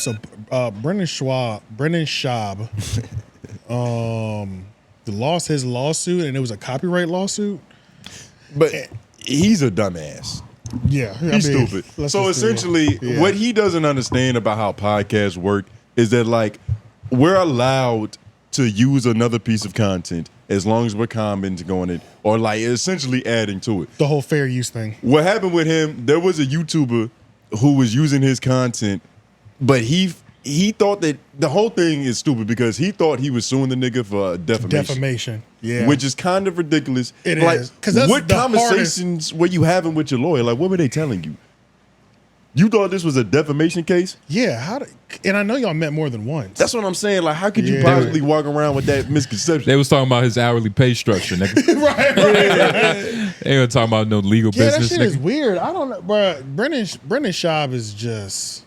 So Brendan Schaub, lost his lawsuit, and it was a copyright lawsuit. But he's a dumbass. Yeah, he's stupid. So essentially, what he doesn't understand about how podcasts work is that like we're allowed to use another piece of content as long as we're commenting on it or like essentially adding to it. The whole fair use thing. What happened with him? There was a YouTuber who was using his content, but he thought that the whole thing is stupid because he thought he was suing the nigga for defamation. Yeah. Which is kind of ridiculous. It like, is. Because what conversations were you having with your lawyer? Like, what were they telling you? You thought this was a defamation case? Yeah. And I know y'all met more than once. That's what I'm saying. Like, how could you possibly walk around with that misconception? They was talking about his hourly pay structure, nigga. right. They were talking about no legal business. That shit is weird. I don't know, bro. Brendan Schaub is just.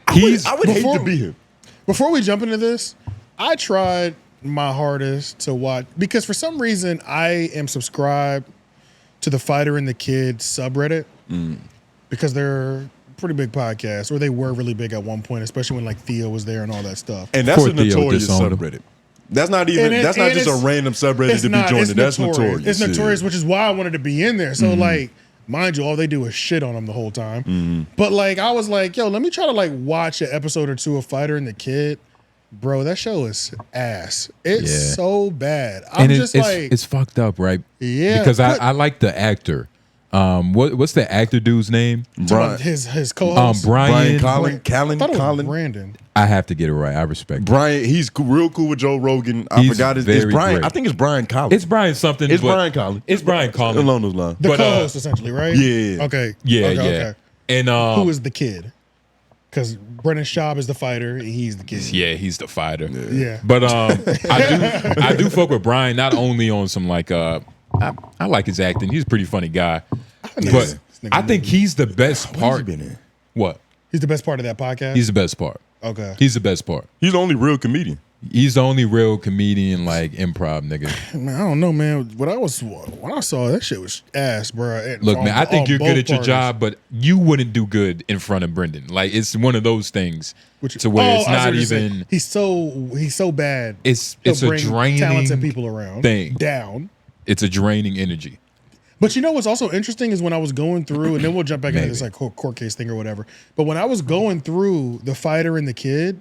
I would hate to be him. Before we jump into this, I tried my hardest to watch because for some reason I am subscribed to the Fighter and the Kid subreddit because they're a pretty big podcast, or they were really big at one point, especially when like Theo was there and all that stuff. And that's a notorious subreddit. That's not even. That's not just a random subreddit to be joined. That's notorious. It's notorious, which is why I wanted to be in there. So like. Mind you, all they do is shit on them the whole time. But like, I was like, yo, let me try to like watch an episode or two of Fighter and the Kid. Bro, that show is ass. It's so bad. It's fucked up, right? Yeah. Because I like the actor. What's the actor dude's name? Brian, his co-host. Brian Callen. Brandon. I have to get it right. I respect Brian. He's real cool with Joe Rogan. I forgot his Brian. Great. I think it's Brian Collins. It's Brian something. It's Brian Collins. It's Brian Collins. Along those lines. The co-host, essentially, right? Yeah. Okay. Yeah. Okay. And who is the kid? Because Brendan Schaub is the fighter, and he's the kid. Yeah, he's the fighter. Yeah. But I do fuck with Brian not only on some like I like his acting. He's a pretty funny guy. But I think he's the best part. What? He's the best part of that podcast? He's the best part. Okay. He's the best part. He's the only real comedian. He's the only real comedian, like improv nigga. Man, I don't know, man. When I saw that shit was ass, bro. Look, man, I think you're good at your job, but you wouldn't do good in front of Brendan. Like it's one of those things to where it's not even. He's so bad. It's a draining talented people around thing down. It's a draining energy. But you know what's also interesting is when I was going through, and then we'll jump back into this like court case thing or whatever. But when I was going through the Fighter and the Kid,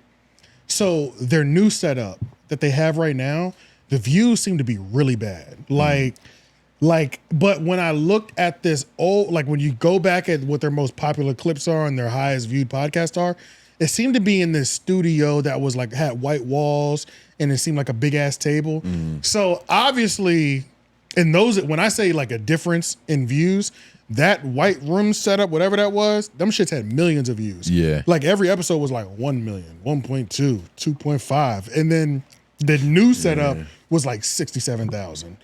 so their new setup that they have right now, the views seem to be really bad. But when I looked at this old, like when you go back at what their most popular clips are and their highest viewed podcasts are, it seemed to be in this studio that was like had white walls and it seemed like a big ass table. So obviously. And those, when I say like a difference in views, that white room setup, whatever that was, them shits had millions of views. Yeah. Like every episode was like 1 million, 1.2, 2.5. And then the new setup was like 67,000,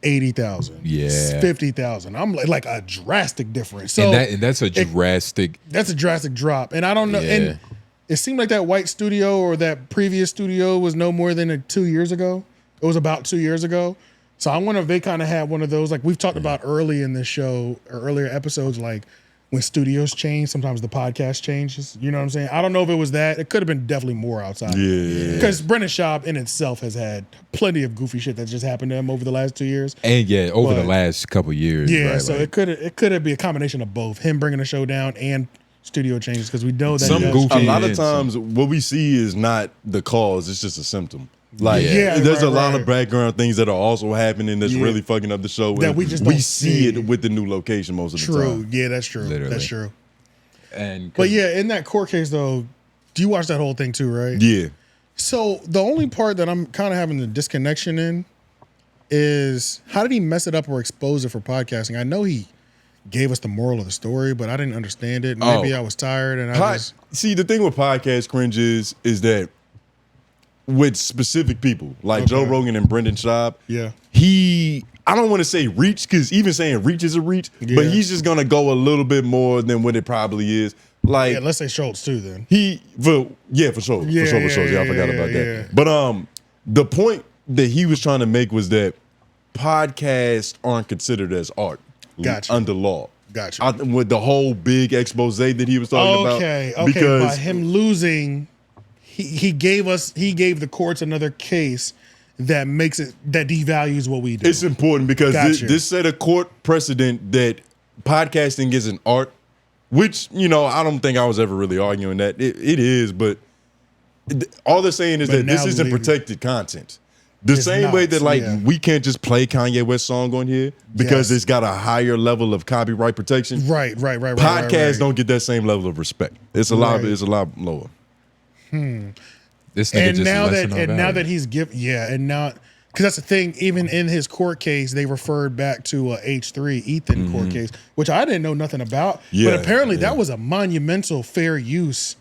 80,000, 50,000. I'm like a drastic difference. So and that's a drastic. That's a drastic drop. And I don't know. And it seemed like that white studio or that previous studio was no more than 2 years ago. It was about 2 years ago. So I wonder if they kind of had one of those, like we've talked about early in this show or earlier episodes, like when studios change, sometimes the podcast changes. You know what I'm saying? I don't know if it was that. It could have been definitely more outside. Yeah. Because Brendan Schaub in itself has had plenty of goofy shit that just happened to him over the last 2 years. And over the last couple years. Yeah, right, so it could be a combination of both. Him bringing the show down and studio changes because we know that a lot of times what we see is not the cause, it's just a symptom. Like there's a lot of background things that are also happening that's really fucking up the show. That we just don't see it with the new location most of the time. Yeah, that's true. Literally. That's true. But in that court case though, do you watch that whole thing too, right? Yeah. So the only part that I'm kind of having the disconnection in is how did he mess it up or expose it for podcasting? I know he gave us the moral of the story, but I didn't understand it. Maybe I was tired and see the thing with podcast cringe is that with specific people like Joe Rogan and Brendan Schaub, I don't want to say reach because even saying reach is a reach, but he's just gonna go a little bit more than what it probably is. Like let's say Schultz too. Then for sure. Yeah, I forgot about that. But the point that he was trying to make was that podcasts aren't considered as art under law. Gotcha. With the whole big expose that he was talking about. Okay. Because by him losing, he gave the courts another case that devalues what we do. It's important because this set a court precedent that podcasting is an art, which, I don't think I was ever really arguing that. It is, but all they're saying is that this isn't protected content. The same way that we can't just play Kanye West song on here because it's got a higher level of copyright protection. Right. Podcasts don't get that same level of respect. It's a lot lower. This nigga now that he's because that's the thing. Even in his court case, they referred back to H3 Ethan court case, which I didn't know nothing about. Yeah, but apparently that was a monumental fair use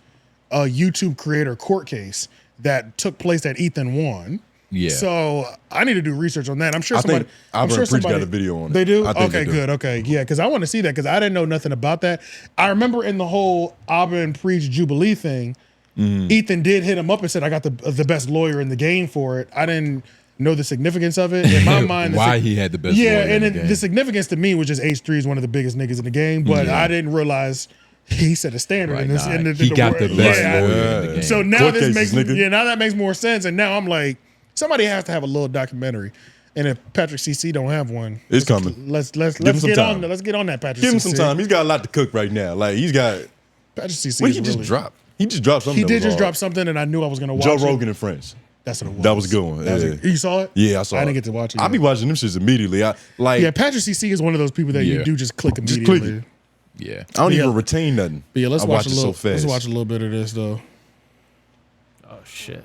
YouTube creator court case that took place that Ethan won. Yeah. So I need to do research on that. I'm sure somebody. I'm sure somebody got a video on it. They do. Okay, good. Okay, yeah, because I want to see that because I didn't know nothing about that. I remember in the whole 𝙿𝙾𝚂𝚃 Preach Jubilee thing, Ethan did hit him up and said, "I got the best lawyer in the game for it." I didn't know the significance of it. In my mind, why he had the best lawyer in the game. The significance to me was just H3 is one of the biggest niggas in the game, but I didn't realize. He set a standard in this. He got the best lawyer in the game. So now now that makes more sense. And now I'm like, somebody has to have a little documentary. And if Patrick CC don't have one, it's coming. Let's get on that, Patrick. Give him some time. He's got a lot to cook right now. Like he's got Patrick CC. What he just dropped? He just dropped something. He did just drop something, and I knew I was gonna watch Joe Rogan and Friends. That's what it was. That was a good one. You saw it? Yeah, I saw it. I didn't get to watch it. I'll be watching them shits immediately. Patrick CC is one of those people that you do just click immediately. Just click. Yeah, I don't even retain nothing. But yeah, let's watch a little. So fast. Let's watch a little bit of this though. Oh shit!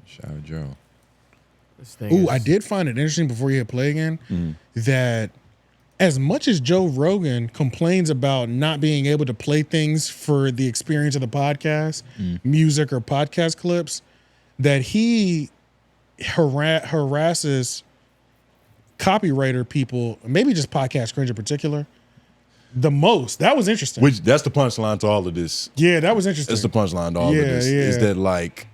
Shout out Joe. Ooh, I did find it interesting before you hit play again that as much as Joe Rogan complains about not being able to play things for the experience of the podcast, music or podcast clips, that he harasses copywriter people, maybe just Podcast Cringe in particular, the most. That was interesting. That's the punchline to all of this. Yeah, that was interesting. That's the punchline to all of this. Is that like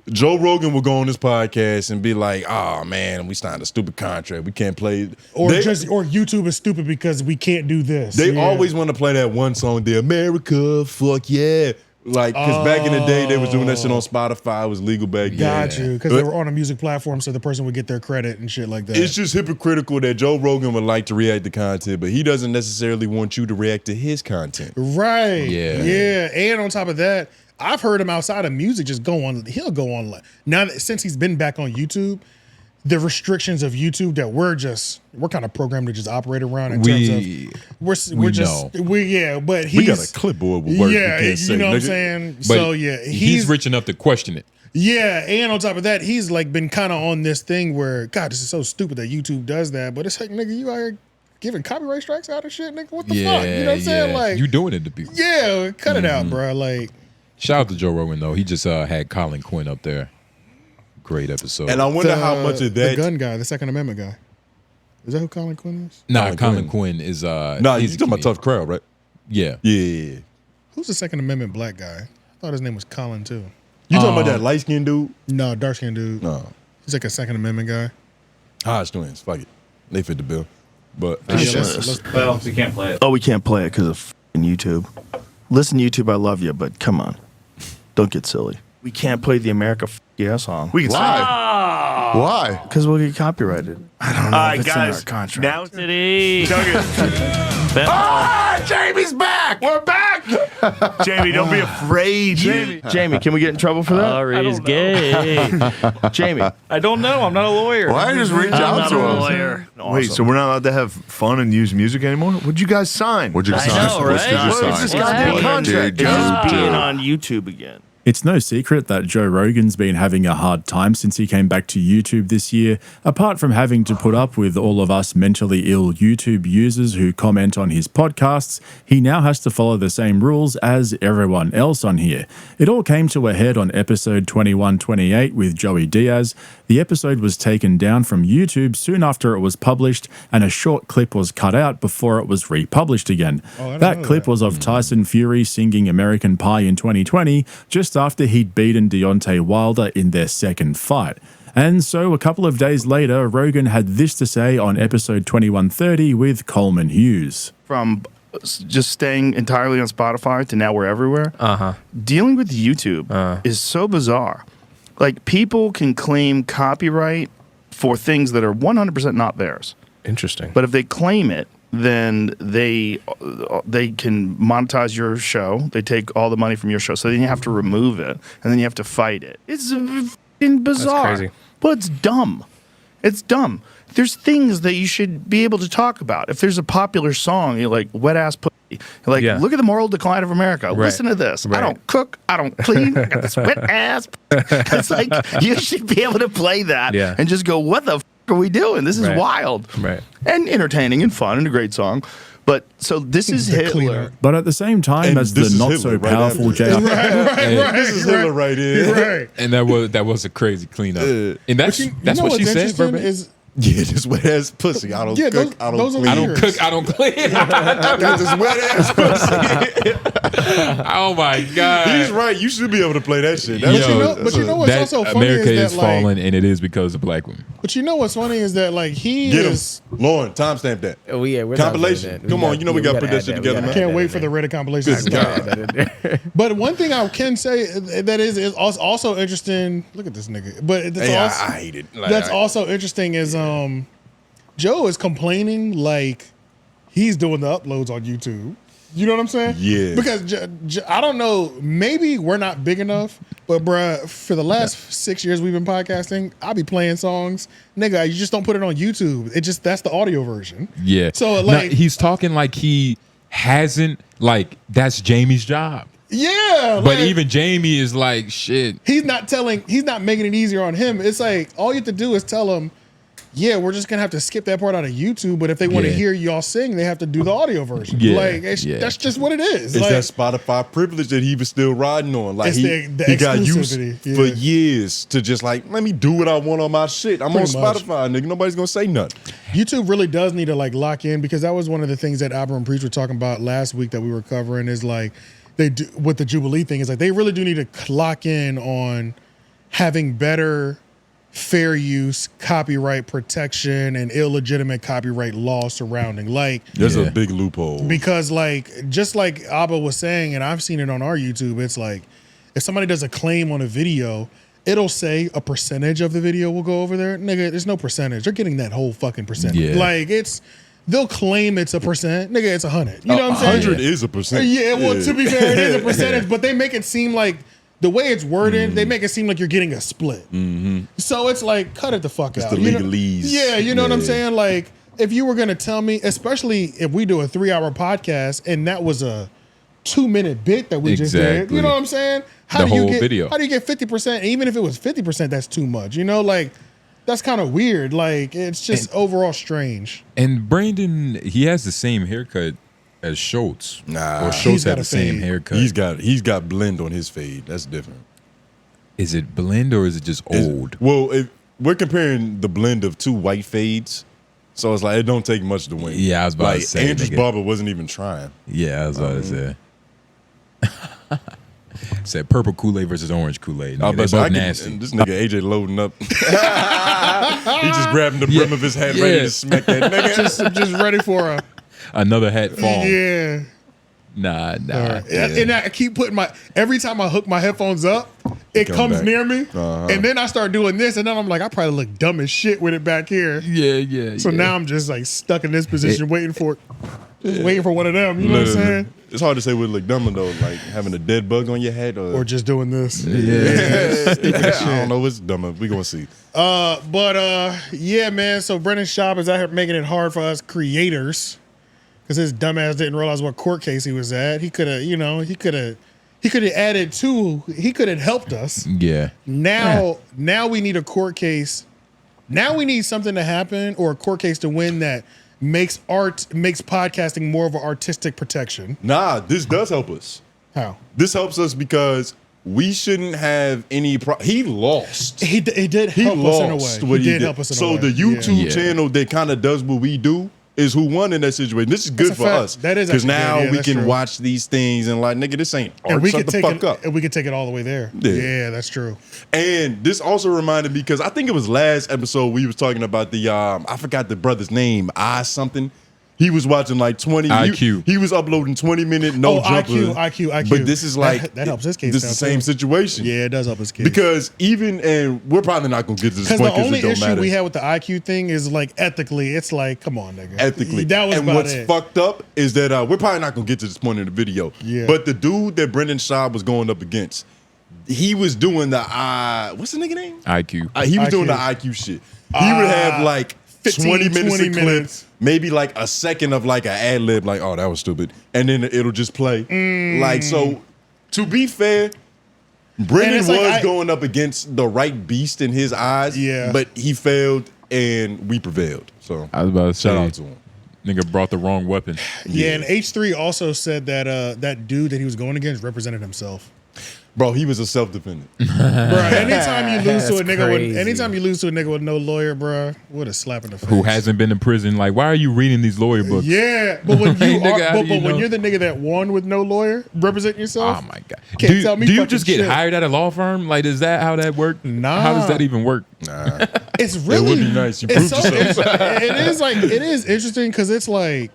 Joe Rogan will go on this podcast and be like, "Oh man, we signed a stupid contract. We can't play." Or YouTube is stupid because we can't do this. They always want to play that one song, "The America, fuck yeah." Like, because back in the day, they was doing that shit on Spotify. It was legal back then. Got you. Because they were on a music platform, so the person would get their credit and shit like that. It's just hypocritical that Joe Rogan would like to react to content, but he doesn't necessarily want you to react to his content. Right. Yeah. And on top of that, I've heard him outside of music just go on. He'll go on. Now, since he's been back on YouTube, the restrictions of YouTube that we're kind of programmed to just operate around in terms of but we got a clipboard with words we can't say, you know what I'm saying? But so he's rich enough to question it. Yeah, and on top of that, he's like been kind of on this thing where, God, this is so stupid that YouTube does that, but it's like, nigga, you out here giving copyright strikes out of shit, nigga. What the fuck? You know what I'm saying? Like, you doing it to people. Yeah, cut it out, bro. Like, shout out to Joe Rogan though. He just had Colin Quinn up there. Great episode. And I wonder how much of that. The gun guy, the Second Amendment guy. Is that who Colin Quinn is? Nah, Colin Quinn is. You're talking about Tough Crowd, right? Yeah. Yeah. Who's the Second Amendment black guy? I thought his name was Colin too. You talking about that light skinned dude? No, dark skinned dude. No. He's like a Second Amendment guy. Hodge twins. Fuck it. They fit the bill. But well, we can't play it. Oh, we can't play it because of YouTube. Listen, YouTube, I love you, but come on. Don't get silly. We can't play the America Yeah song. We can Why? Because we'll get copyrighted. I don't know. If it's in our contract. Now today. Jamie's back. We're back. Jamie, don't be afraid. Jamie, can we get in trouble for that? Ari's gay. Jamie. I don't know. I'm not a lawyer. Why don't you just reach out to him? Lawyer. Wait, so we're not allowed to have fun and use music anymore? What'd you guys sign? What'd you I know, right? What's this goddamn contract? It's just being on YouTube again. It's no secret that Joe Rogan's been having a hard time since he came back to YouTube this year. Apart from having to put up with all of us mentally ill YouTube users who comment on his podcasts, he now has to follow the same rules as everyone else on here. It all came to a head on episode 2128 with Joey Diaz. The episode was taken down from YouTube soon after it was published, and a short clip was cut out before it was republished again. That clip was of Tyson Fury singing American Pie in 2020, just after he'd beaten Deontay Wilder in their second fight. And so a couple of days later, Rogan had this to say on episode 2130 with Coleman Hughes. From just staying entirely on Spotify to now we're everywhere. Dealing with YouTube is so bizarre. Like, people can claim copyright for things that are 100% not theirs. Interesting. But if they claim it, then they can monetize your show. They take all the money from your show. So then you have to remove it, and then you have to fight it. It's fucking bizarre. That's crazy. Well, it's dumb. It's dumb. There's things that you should be able to talk about. If there's a popular song, you're like, wet ass pussy. You're like, look at the moral decline of America. Right. Listen to this. Right. I don't cook. I don't clean. I got this wet ass. It's like, you should be able to play that and just go, what the are we doing? This is wild. Right. And entertaining and fun and a great song. But so this is Hitler. But at the same time as the not so powerful JR. This is Hitler right here. Right. And that was a crazy cleanup. And that's what she said. Verbatim. Yeah, this wet ass pussy. I don't cook. I don't clean. I don't cook. I don't clean. Got this wet ass pussy. Oh my God. He's right. You should be able to play that shit. But you know what's also funny America is is that, like, falling, and it is because of black women. But you know what's funny is that, like, Get him. Lauren, timestamp that. Oh yeah, we're compilation. Come on, you know we got to put that shit together, man. I can't wait for the Reddit compilation. But one thing I can say that is also interesting. Look at this nigga. But it's also, I hate it. Like, that's also interesting is Joe is complaining like he's doing the uploads on YouTube. You know what I'm saying? Yeah. Because I don't know, maybe we're not big enough, but bruh, for the last 6 years we've been podcasting, I be playing songs. Nigga, you just don't put it on YouTube. That's the audio version. Yeah. So like he's talking like he hasn't, like, that's Jamie's job. Yeah. But even Jamie is like, shit. He's not making it easier on him. It's like, all you have to do is tell him, yeah, we're just gonna have to skip that part out of YouTube. But if they want to hear y'all sing, they have to do the audio version. Yeah, like that's just what it is. It's like, that Spotify privilege that he was still riding on. Like he got used for years to just like, let me do what I want on my shit. I'm on Spotify, nigga. Nobody's gonna say nothing. YouTube really does need to like lock in, because that was one of the things that Albert and Preach were talking about last week that we were covering. Is like they do with the Jubilee thing. Is like they really do need to lock in on having better fair use, copyright protection, and illegitimate copyright law surrounding. Like, there's a big loophole. Because like, just like Abba was saying, and I've seen it on our YouTube, it's like, if somebody does a claim on a video, it'll say a percentage of the video will go over there. Nigga, there's no percentage. They're getting that whole fucking percentage. Yeah. Like, they'll claim it's a percent. Nigga, it's 100. You know what I'm saying? 100 is a percent. Yeah, well, to be fair, it is a percentage, but they make it seem like the way it's worded, they make it seem like you're getting a split. So it's like, cut it the fuck out. It's the legalese. Yeah, you know what I'm saying? Like, if you were gonna tell me, especially if we do a 3-hour podcast and that was a 2-minute bit that we just did, you know what I'm saying? How do you get 50%? Even if it was 50%, that's too much. You know, like, that's kind of weird. Like, it's just overall strange. And Brandon, he has the same haircut as Schultz. Nah, or Schultz had the same haircut. He's got blend on his fade. That's different. Is it blend or is it just old? Well, if we're comparing the blend of two white fades, so it's like it don't take much to win. Yeah, I was about to say. Andrew's barber wasn't even trying. Yeah, I was about to say. Said purple Kool-Aid versus orange Kool-Aid. They're both nasty. This nigga AJ loading up. He just grabbing the brim of his hat, ready to smack that nigga. just ready for another hat fall. Yeah. Nah. And I keep putting every time I hook my headphones up, it comes near me. And then I start doing this, and then I'm like, I probably look dumb as shit with it back here. Yeah. So now I'm just like stuck in this position, waiting for one of them. You know what I'm saying? It's hard to say what look dumb though, like having a dead bug on your head or just doing this. I don't know what's dumber. We gonna see. Yeah, man. So Brendan Schaub is out here making it hard for us creators, because his dumbass didn't realize what court case he was at. He could have, he could have added to. He could have helped us. Yeah. Now we need a court case. Now we need something to happen, or a court case to win that makes podcasting more of an artistic protection. Nah, this does help us. How? This helps us because we shouldn't have any. He lost. He did help us in a way. He did help us in a way. So the YouTube channel that kind of does what we do is who won in that situation. This is good for us. That is because now good. we can watch these things and like, nigga, this ain't art. Shut the fuck up. And we can take it all the way there. Yeah, that's true. And this also reminded me, because I think it was last episode we was talking about the I forgot the brother's name, 𝙿𝙾𝚃𝚃. He was watching like 20 IQ. He was uploading 20-minute no jumper. IQ. But this is like that helps his case. This is the same situation. Yeah, it does help his case. Because and we're probably not gonna get to this point because the because only it don't issue matter. we had with the IQ thing is like ethically, it's like, come on, nigga. Ethically, that was and about what's it. fucked up is that we're probably not gonna get to this point in the video. Yeah. But the dude that Brendan Schaub was going up against, he was doing the what's the nigga name? IQ. He was IQ. doing the IQ shit. He would have like 15, 20 minutes 20 of clip, minutes. maybe like a second of like an ad lib, like, oh, that was stupid. And then it'll just play. Like, so to be fair, Brendan was like going up against the right beast in his eyes. Yeah. But he failed and we prevailed. So I was about to shout say, out to him. nigga brought the wrong weapon. Yeah, and H3 also said that that dude that he was going against represented himself. Bro, he was a self-defendant. Bro, anytime you lose to a That's nigga crazy. with no lawyer, bro, what a slap in the face. Who hasn't been in prison? Like, why are you reading these lawyer books? Yeah, but when you Nigga, are, how do but you when know? you're the nigga that won with no lawyer, representing yourself. Oh my god! Can't tell me do you fucking just get shit. hired at a law firm? Like, is that how that works? Nah. How does that even work? It's really It would be nice. You it's proved yourself. it is interesting because it's like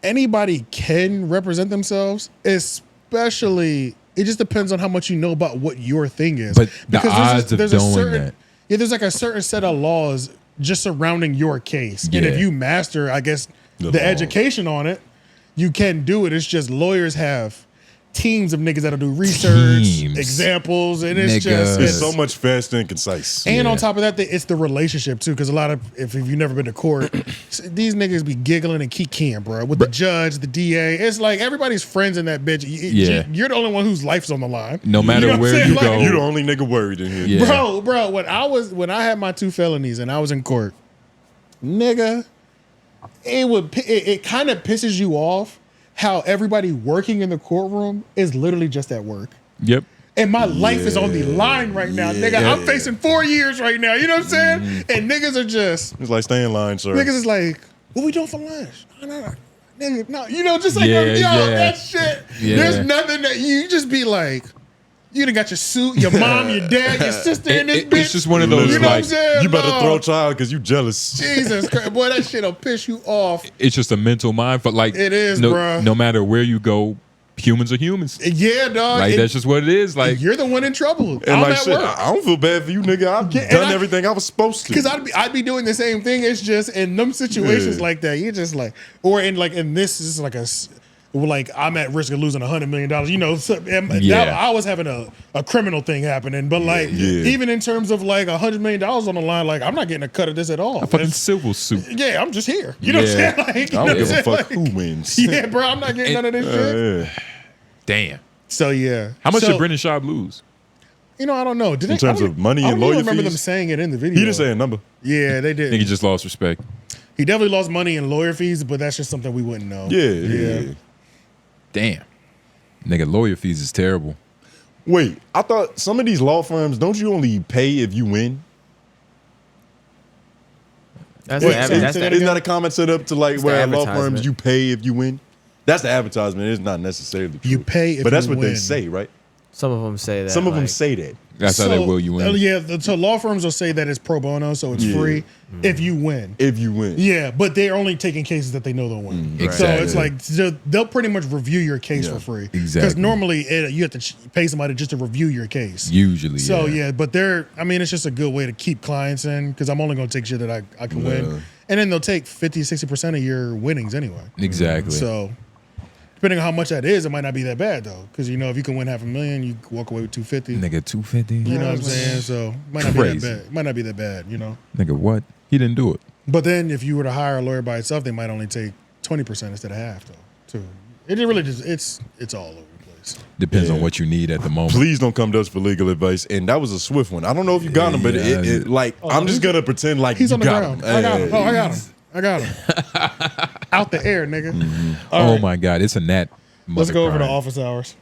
anybody can represent themselves, especially. It just depends on how much you know about what your thing is. But the Because odds of there's a doing certain, that. Yeah, there's like a certain set of laws just surrounding your case. And Yeah. if you master, I guess, The the law. education on it, you can do it. It's just lawyers have teams of niggas that'll do research, Teams. examples, and it's Nigga. just It's so much faster and concise. and Yeah. on top of that, it's the relationship too. Because a lot of if you've never been to court, these niggas be giggling and kikiing, bro, with the judge, the DA. It's like everybody's friends in that bitch. Yeah. You're the only one whose life's on the line. No matter know what I'm where saying? you Like, go, You the only nigga worried in here. Yeah. Bro, when I had my 2 felonies and I was in court, nigga, it kind of pisses you off how everybody working in the courtroom is literally just at work. Yep. And my life is on the line right now, nigga. I'm facing 4 years right now. You know what I'm saying? And niggas are just It's like stay in line, sir. niggas is like, what we doing for lunch? No. Nigga, no. You know, just like Yeah, that shit. Yeah. There's nothing that you just be like, you done got your suit, your mom, your dad, your sister in this bitch. It's just one of those, You know what I'm like, saying? You better No. throw child because you jealous. Jesus Christ, boy, that shit'll piss you off. it's just a mental mind. But like, It is, no, bruh. no matter where you go, humans are humans. Yeah, dog. Like, that's just what it is. Like, you're the one in trouble. And I'm like at shit, work. I don't feel bad for you, nigga. I've Yeah, and done I- everything I was supposed to. Because I'd be doing the same thing. It's just in them situations Yeah. like that, you're just like, or in this is like like I'm at risk of losing $100 million. You know, so, I was having a criminal thing happening, but like even in terms of like $100 million on the line, like I'm not getting a cut of this at all. a fucking It's- civil suit. yeah, I'm just here. You know Yeah. what I'm saying? Like, you I know don't what I'm give a saying? fuck Like, who wins. Yeah, bro, I'm not getting none of this shit. Yeah. Damn. So yeah, How much so, did Brendan Schaub lose? You know, I don't know. Did In terms of money and lawyer I don't remember fees? them saying it in the video. He didn't say a number. Yeah, they did. Nigga just lost respect. He definitely lost money in lawyer fees, but that's just something we wouldn't know. Yeah. Damn. Nigga, lawyer fees is terrible. Wait, I thought some of these law firms, don't you only pay if you win? That's Wait, the so- that's so the- Isn't that a comment set up to like It's where the at law firms advertisement. you pay if you win? That's the advertisement. It's not necessarily true. You pay if but that's you what they win. say, right? Some of them say that. Some of them like, say that. That's how they will you win. So law firms will say that it's pro bono, so it's Yeah. free if you win. If you win. Yeah, but they're only taking cases that they know they'll win. So Exactly. it's like they'll pretty much review your case for free. Because Exactly. normally you have to pay somebody just to review your case. Usually. So yeah, but it's just a good way to keep clients in because I'm only going to take shit that I can win. And then they'll take 50-60% of your winnings anyway. Exactly. So depending on how much that is, it might not be that bad though. Because you know, if you can win $500,000, you walk away with $250. Nigga, 250. You know what I'm saying? So might not be Crazy. that bad. Might not be that bad, you know. Nigga, what? He didn't do it. But then if you were to hire a lawyer by itself, they might only take 20% instead of half though. Too. It really just it's all over the place. Depends on what you need at the moment. Please don't come to us for legal advice. And that was a swift one. I don't know if you got him, but I'm just gonna pretend like He's you on the got ground. him. I got him. Oh, I got him. Out the air, nigga. All Oh right. my God, it's a gnat. Let's go over to crying. office hours.